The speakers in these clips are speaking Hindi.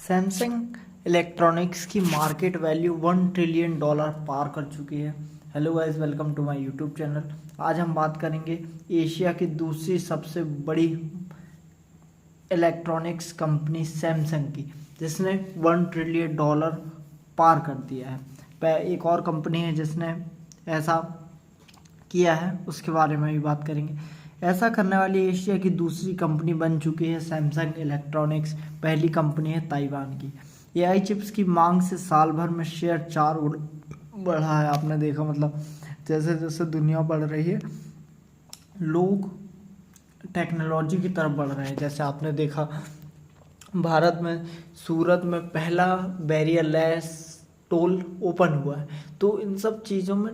सैमसंग इलेक्ट्रॉनिक्स की मार्केट वैल्यू $1 ट्रिलियन पार कर चुकी है। Hello guys, welcome to my YouTube channel. आज हम बात करेंगे एशिया की दूसरी सबसे बड़ी इलेक्ट्रॉनिक्स कंपनी सैमसंग की, जिसने $1 ट्रिलियन पार कर दिया है। एक और कंपनी है जिसने ऐसा किया है, उसके बारे में भी बात करेंगे। ऐसा करने वाली एशिया की दूसरी कंपनी बन चुकी है सैमसंग इलेक्ट्रॉनिक्स। पहली कंपनी है ताइवान की। एआई चिप्स की मांग से साल भर में शेयर 4 बढ़ा है। आपने देखा, मतलब जैसे जैसे दुनिया बढ़ रही है, लोग टेक्नोलॉजी की तरफ बढ़ रहे हैं। जैसे आपने देखा, भारत में सूरत में पहला बैरियर लेस टोल ओपन हुआ है। तो इन सब चीज़ों में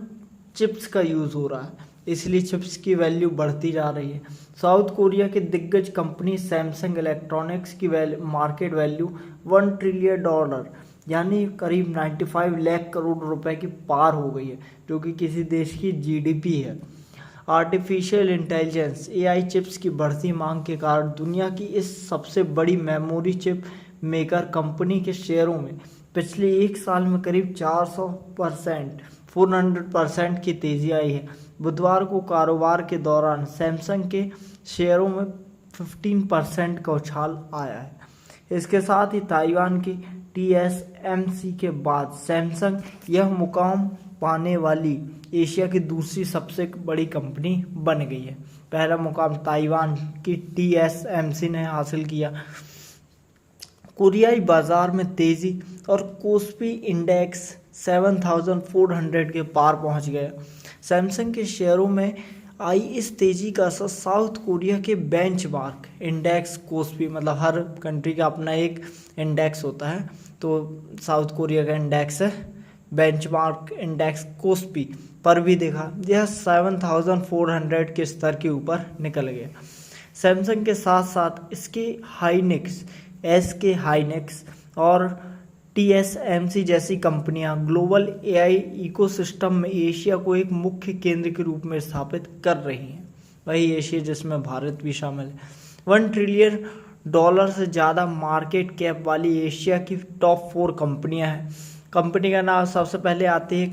चिप्स का यूज़ हो रहा है, इसलिए चिप्स की वैल्यू बढ़ती जा रही है। साउथ कोरिया की दिग्गज कंपनी सैमसंग इलेक्ट्रॉनिक्स की मार्केट वैल्यू $1 ट्रिलियन यानी करीब 95 लाख करोड़ रुपए की पार हो गई है, जो कि किसी देश की जीडीपी है। आर्टिफिशियल इंटेलिजेंस एआई चिप्स की बढ़ती मांग के कारण दुनिया की इस सबसे बड़ी मेमोरी चिप मेकर कंपनी के शेयरों में पिछले एक साल में करीब 400% की तेजी आई है। बुधवार को कारोबार के दौरान सैमसंग के शेयरों में 15% का उछाल आया है। इसके साथ ही ताइवान की TSMC के बाद सैमसंग यह मुकाम पाने वाली एशिया की दूसरी सबसे बड़ी कंपनी बन गई है। पहला मुकाम ताइवान की TSMC ने हासिल किया। कोरियाई बाजार में तेजी और कोस्पी इंडेक्स 7,400 के पार पहुंच गया। सैमसंग के शेयरों में आई इस तेजी का असर साउथ कोरिया के बेंचमार्क इंडेक्स कोस्पी, मतलब हर कंट्री का अपना एक इंडेक्स होता है, तो साउथ कोरिया का इंडेक्स है बेंचमार्क इंडेक्स कोस्पी पर भी देखा। यह 7,400 के स्तर के ऊपर निकल गया। सैमसंग के साथ साथ इसके SK हाइनेक्स और TSMC जैसी कंपनियां ग्लोबल एआई इकोसिस्टम में एशिया को एक मुख्य केंद्र के रूप में स्थापित कर रही हैं। वही एशिया जिसमें भारत भी शामिल है। $1 ट्रिलियन से ज़्यादा मार्केट कैप वाली एशिया की टॉप 4 कंपनियां हैं। कंपनी का नाम सबसे पहले आती है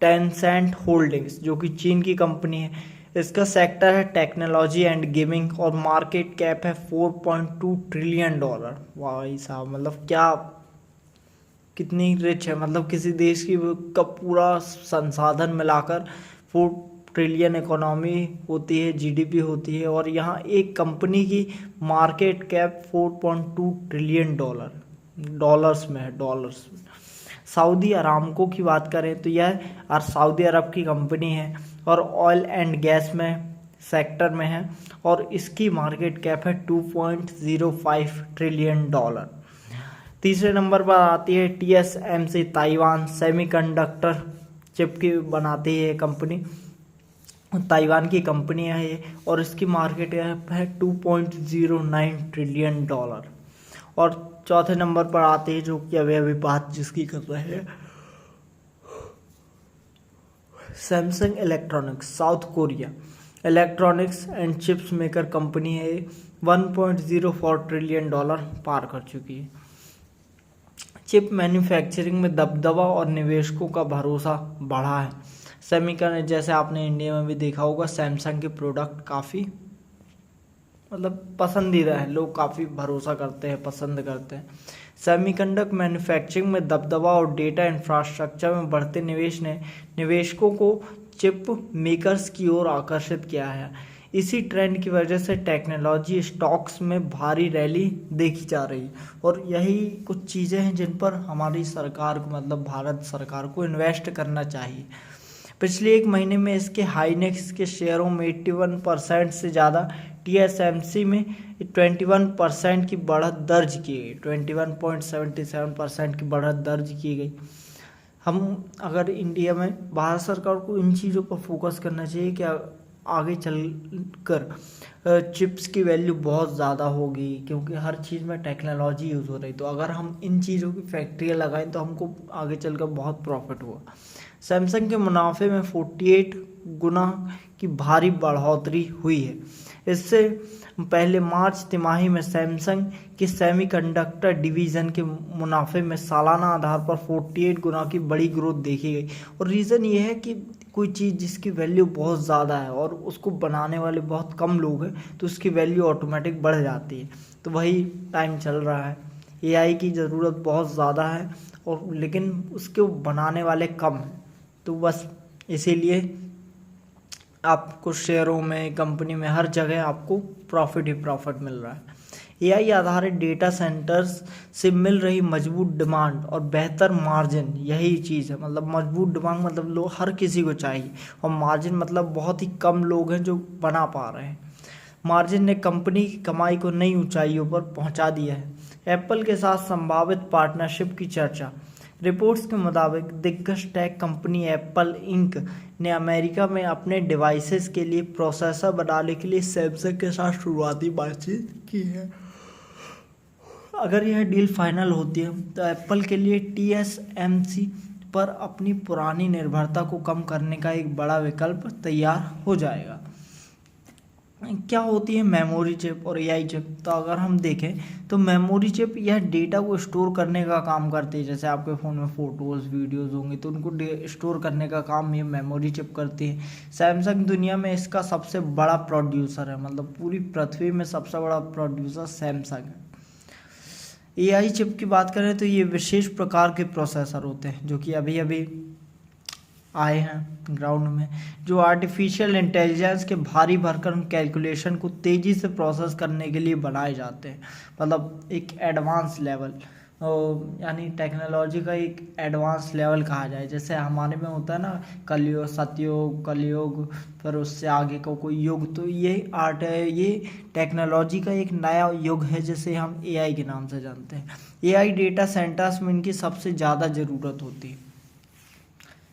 टेंसेंट होल्डिंग्स, जो कि चीन की कंपनी है। इसका सेक्टर है टेक्नोलॉजी एंड गेमिंग और मार्केट कैप है $4.2 ट्रिलियन। भाई साहब, मतलब क्या कितनी रिच है, मतलब किसी देश की का पूरा संसाधन मिलाकर 4 ट्रिलियन इकोनॉमी होती है, जीडीपी होती है, और यहाँ एक कंपनी की मार्केट कैप $4.2 ट्रिलियन डॉलर्स में है, डॉलर्स में। सऊदी अरामको की बात करें तो यह सऊदी अरब की कंपनी है और ऑयल एंड गैस में सेक्टर में है, और इसकी मार्केट कैप है $2.05 ट्रिलियन। तीसरे नंबर पर आती है TSMC, ताइवान सेमीकंडक्टर चिप की बनाती है कंपनी, ताइवान की कंपनी है ये, और इसकी मार्केट कैप है $2.09 ट्रिलियन। और चौथे नंबर पर आते हैं, जो कि अभी बात जिसकी कर रहे हैं, Samsung electronics. South Korea electronics and chips maker company है, $1.04 ट्रिलियन पार कर चुकी है। चिप मैन्युफैक्चरिंग में दबदबा और निवेशकों का भरोसा बढ़ा है। सेमीकंडक्टर, जैसे आपने इंडिया में भी देखा होगा, सैमसंग के प्रोडक्ट काफ़ी मतलब पसंदीदा है, लोग काफ़ी भरोसा करते हैं, पसंद करते हैं। सेमीकंडक्टर मैन्युफैक्चरिंग में दबदबा और डेटा इंफ्रास्ट्रक्चर में बढ़ते निवेश ने निवेशकों को चिप मेकर्स की ओर आकर्षित किया है। इसी ट्रेंड की वजह से टेक्नोलॉजी स्टॉक्स में भारी रैली देखी जा रही है, और यही कुछ चीज़ें हैं जिन पर हमारी सरकार को, मतलब भारत सरकार को इन्वेस्ट करना चाहिए। पिछले एक महीने में इसके हाइनेक्स के शेयरों में 81% से ज़्यादा, TSMC में 21% की बढ़त दर्ज की गई, 21.77% की बढ़त दर्ज की गई। हम अगर इंडिया में भारत सरकार को इन चीज़ों पर फोकस करना चाहिए कि आगे चलकर चिप्स की वैल्यू बहुत ज़्यादा होगी, क्योंकि हर चीज़ में टेक्नोलॉजी यूज़ हो रही। तो अगर हम इन चीज़ों की फैक्ट्रियाँ लगाएं तो हमको आगे चलकर बहुत प्रॉफिट होगा। सैमसंग के मुनाफे में 48 गुना की भारी बढ़ोतरी हुई है। इससे पहले मार्च तिमाही में सैमसंग कि सेमीकंडक्टर डिवीज़न के मुनाफे में सालाना आधार पर 48 गुना की बड़ी ग्रोथ देखी गई। और रीज़न ये है कि कोई चीज़ जिसकी वैल्यू बहुत ज़्यादा है और उसको बनाने वाले बहुत कम लोग हैं तो उसकी वैल्यू ऑटोमेटिक बढ़ जाती है। तो वही टाइम चल रहा है, एआई की ज़रूरत बहुत ज़्यादा है और लेकिन उसको बनाने वाले कम हैं। तो बस इसीलिए आपको शेयरों में, कंपनी में, हर जगह आपको प्रॉफिट ही प्रॉफिट मिल रहा है। एआई आधारित डेटा सेंटर्स से मिल रही मजबूत डिमांड और बेहतर मार्जिन, यही चीज़ है। मतलब मजबूत डिमांड मतलब लोग, हर किसी को चाहिए, और मार्जिन मतलब बहुत ही कम लोग हैं जो बना पा रहे हैं। मार्जिन ने कंपनी की कमाई को नई ऊंचाइयों पर पहुंचा दिया है। एप्पल के साथ संभावित पार्टनरशिप की चर्चा। रिपोर्ट्स के मुताबिक दिग्गज टेक कंपनी एप्पल इंक ने अमेरिका में अपने डिवाइसेस के लिए प्रोसेसर बनाने के लिए सैमसंग के साथ शुरुआती बातचीत की है। अगर यह डील फाइनल होती है तो एप्पल के लिए TSMC पर अपनी पुरानी निर्भरता को कम करने का एक बड़ा विकल्प तैयार हो जाएगा। क्या होती है मेमोरी चिप और एआई चिप? तो अगर हम देखें तो मेमोरी चिप यह डेटा को स्टोर करने का काम करती है। जैसे आपके फ़ोन में फ़ोटोज़, वीडियोज़ होंगे तो उनको स्टोर करने का काम ये मेमोरी चिप करती है। सैमसंग दुनिया में इसका सबसे बड़ा प्रोड्यूसर है, मतलब पूरी पृथ्वी में सबसे बड़ा प्रोड्यूसर सैमसंग है। एआई चिप की बात करें तो ये विशेष प्रकार के प्रोसेसर होते हैं जो कि अभी अभी आए हैं ग्राउंड में, जो आर्टिफिशियल इंटेलिजेंस के भारी भरकम कैलकुलेशन को तेज़ी से प्रोसेस करने के लिए बनाए जाते हैं। मतलब एक एडवांस लेवल, यानी टेक्नोलॉजी का एक एडवांस लेवल कहा जाए। जैसे हमारे में होता है ना कलयुग, सतयुग, कलयुग, फिर उससे आगे का कोई युग, तो ये आर्ट है, ये टेक्नोलॉजी का एक नया युग है जिसे हम एआई के नाम से जानते हैं। एआई डेटा सेंटर्स में इनकी सबसे ज़्यादा ज़रूरत होती है।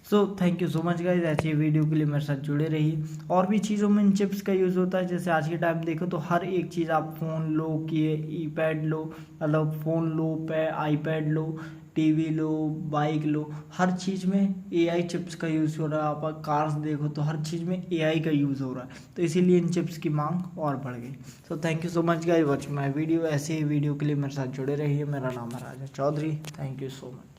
So thank you so much guys, ऐसी वीडियो के लिए मेरे साथ जुड़े रहिए। और भी चीज़ों में इन चिप्स का यूज़ होता है। जैसे आज के टाइम देखो तो हर एक चीज़, आप फ़ोन लो कि ईपैड लो, मतलब फ़ोन लो, आईपैड लो, टीवी लो, बाइक लो, हर चीज़ में एआई चिप्स का यूज़ हो रहा है। आप कार्स देखो तो हर चीज़ में एआई का यूज़ हो रहा है, तो इसीलिए इन चिप्स की मांग और बढ़ गई। So thank you so much guys watching my video. ऐसे ही वीडियो के लिए मेरे साथ जुड़े रहिए। मेरा नाम है Raja Chaudhary. Thank you so much.